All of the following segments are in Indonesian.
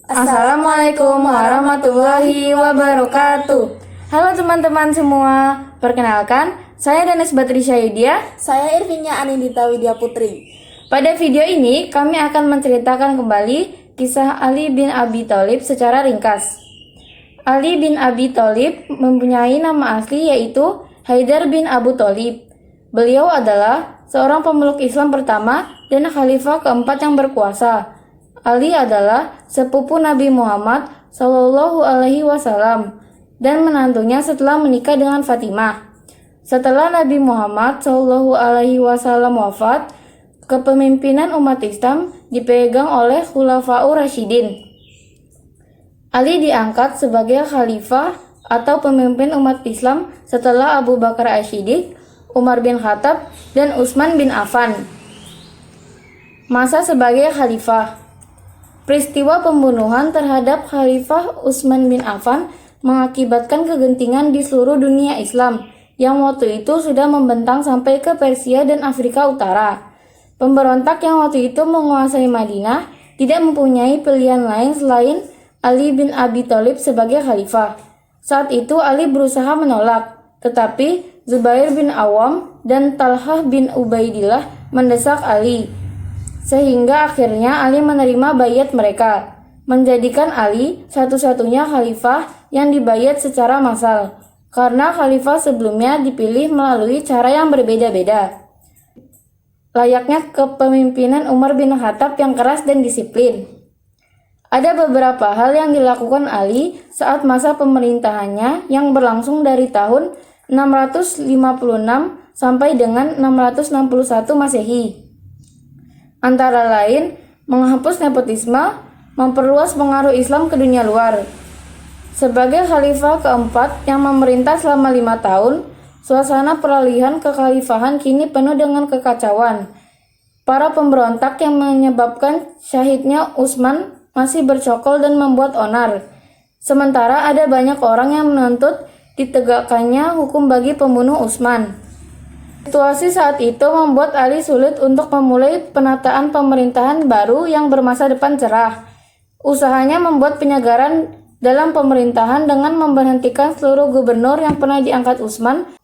Assalamualaikum warahmatullahi wabarakatuh. Halo teman-teman semua, perkenalkan saya Danes Batri Syaidia. Saya Irvinya Anindita Widya Putri. Pada video ini kami akan menceritakan kembali kisah Ali bin Abi Thalib secara ringkas. Ali bin Abi Thalib mempunyai nama asli yaitu Haidar bin Abu Thalib. Beliau adalah seorang pemeluk Islam pertama dan khalifah keempat yang berkuasa. Ali adalah sepupu Nabi Muhammad Shallallahu Alaihi Wasallam dan menantunya setelah menikah dengan Fatimah. Setelah Nabi Muhammad Shallallahu Alaihi Wasallam wafat, kepemimpinan umat Islam dipegang oleh Khulafaur Rasyidin. Ali diangkat sebagai khalifah atau pemimpin umat Islam setelah Abu Bakar As-Siddiq, Umar bin Khattab, dan Utsman bin Affan. Masa sebagai khalifah. Peristiwa pembunuhan terhadap Khalifah Utsman bin Affan mengakibatkan kegentingan di seluruh dunia Islam yang waktu itu sudah membentang sampai ke Persia dan Afrika Utara. Pemberontak yang waktu itu menguasai Madinah tidak mempunyai pilihan lain selain Ali bin Abi Thalib sebagai khalifah. Saat itu Ali berusaha menolak, tetapi Zubair bin Awam dan Talhah bin Ubaidillah mendesak Ali. Sehingga akhirnya Ali menerima baiat mereka, menjadikan Ali satu-satunya khalifah yang dibaiat secara massal, karena khalifah sebelumnya dipilih melalui cara yang berbeda-beda. Layaknya kepemimpinan Umar bin Khattab yang keras dan disiplin. Ada beberapa hal yang dilakukan Ali saat masa pemerintahannya yang berlangsung dari tahun 656 sampai dengan 661 Masehi. Antara lain, menghapus nepotisme, memperluas pengaruh Islam ke dunia luar. Sebagai khalifah keempat yang memerintah selama 5 tahun, suasana peralihan kekhalifahan kini penuh dengan kekacauan. Para pemberontak yang menyebabkan syahidnya Utsman masih bercokol dan membuat onar. Sementara ada banyak orang yang menuntut ditegakkannya hukum bagi pembunuh Utsman. Situasi saat itu membuat Ali sulit untuk memulai penataan pemerintahan baru yang bermasa depan cerah. Usahanya membuat penyegaran dalam pemerintahan dengan memberhentikan seluruh gubernur yang pernah diangkat Utsman,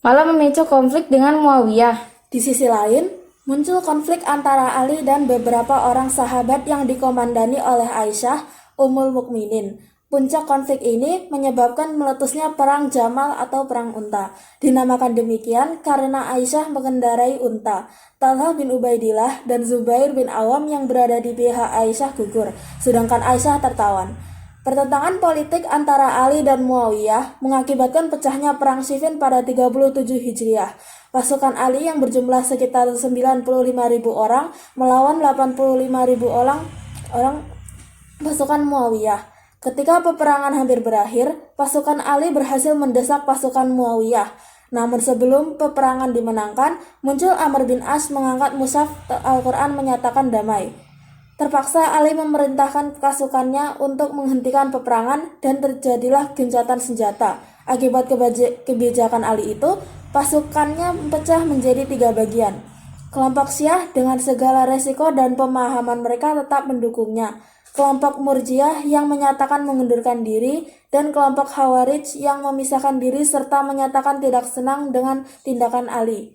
malah memicu konflik dengan Muawiyah. Di sisi lain, muncul konflik antara Ali dan beberapa orang sahabat yang dikomandani oleh Aisyah, Ummul Mukminin. Puncak konflik ini menyebabkan meletusnya Perang Jamal atau Perang Unta. Dinamakan demikian karena Aisyah mengendarai unta. Talhah bin Ubaidillah dan Zubair bin Awam yang berada di pihak Aisyah gugur, sedangkan Aisyah tertawan. Pertentangan politik antara Ali dan Muawiyah mengakibatkan pecahnya Perang Siffin pada 37 Hijriah. Pasukan Ali yang berjumlah sekitar 95.000 orang melawan 85.000 orang pasukan Muawiyah. Ketika peperangan hampir berakhir, pasukan Ali berhasil mendesak pasukan Muawiyah. Namun sebelum peperangan dimenangkan, muncul Amr bin As mengangkat mushaf Al-Quran menyatakan damai. Terpaksa Ali memerintahkan pasukannya untuk menghentikan peperangan dan terjadilah gencatan senjata. Akibat kebijakan Ali itu, pasukannya pecah menjadi 3 bagian. Kelompok Syiah dengan segala resiko dan pemahaman mereka tetap mendukungnya. Kelompok Murjiah yang menyatakan mengundurkan diri, dan kelompok Khawarij yang memisahkan diri serta menyatakan tidak senang dengan tindakan Ali.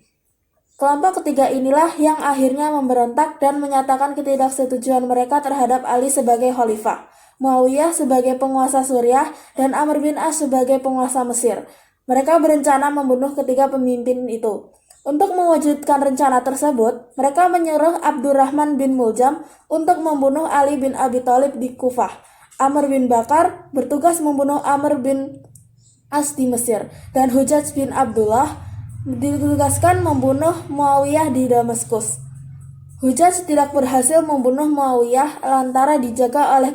Kelompok ketiga inilah yang akhirnya memberontak dan menyatakan ketidaksetujuan mereka terhadap Ali sebagai khalifah, Muawiyah sebagai penguasa Suriah, dan Amr bin As sebagai penguasa Mesir. Mereka berencana membunuh ketiga pemimpin itu. Untuk mewujudkan rencana tersebut, mereka menyuruh Abdurrahman bin Muljam untuk membunuh Ali bin Abi Thalib di Kufah. Amr bin Bakar bertugas membunuh Amr bin As di Mesir, dan Hujaj bin Abdullah ditugaskan membunuh Muawiyah di Damaskus. Hujaj tidak berhasil membunuh Muawiyah lantaran dijaga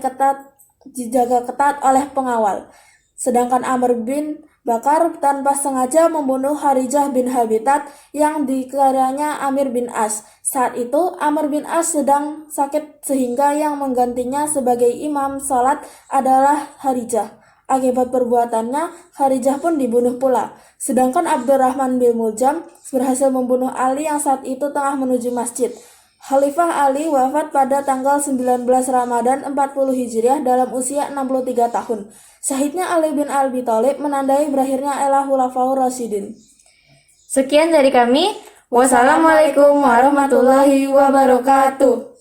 ketat oleh pengawal. Sedangkan Amr bin Bakar tanpa sengaja membunuh Harijah bin Habitat yang dikiranya Amir bin As. Saat itu Amr bin As sedang sakit sehingga yang menggantinya sebagai imam salat adalah Harijah. Akibat perbuatannya, Harijah pun dibunuh pula. Sedangkan Abdurrahman bin Muljam berhasil membunuh Ali yang saat itu tengah menuju masjid. Khalifah Ali wafat pada tanggal 19 Ramadan 40 Hijriah dalam usia 63 tahun. Syahidnya Ali bin Abi Thalib menandai berakhirnya era Khulafaur Rasyidin. Sekian dari kami. Wassalamualaikum warahmatullahi wabarakatuh.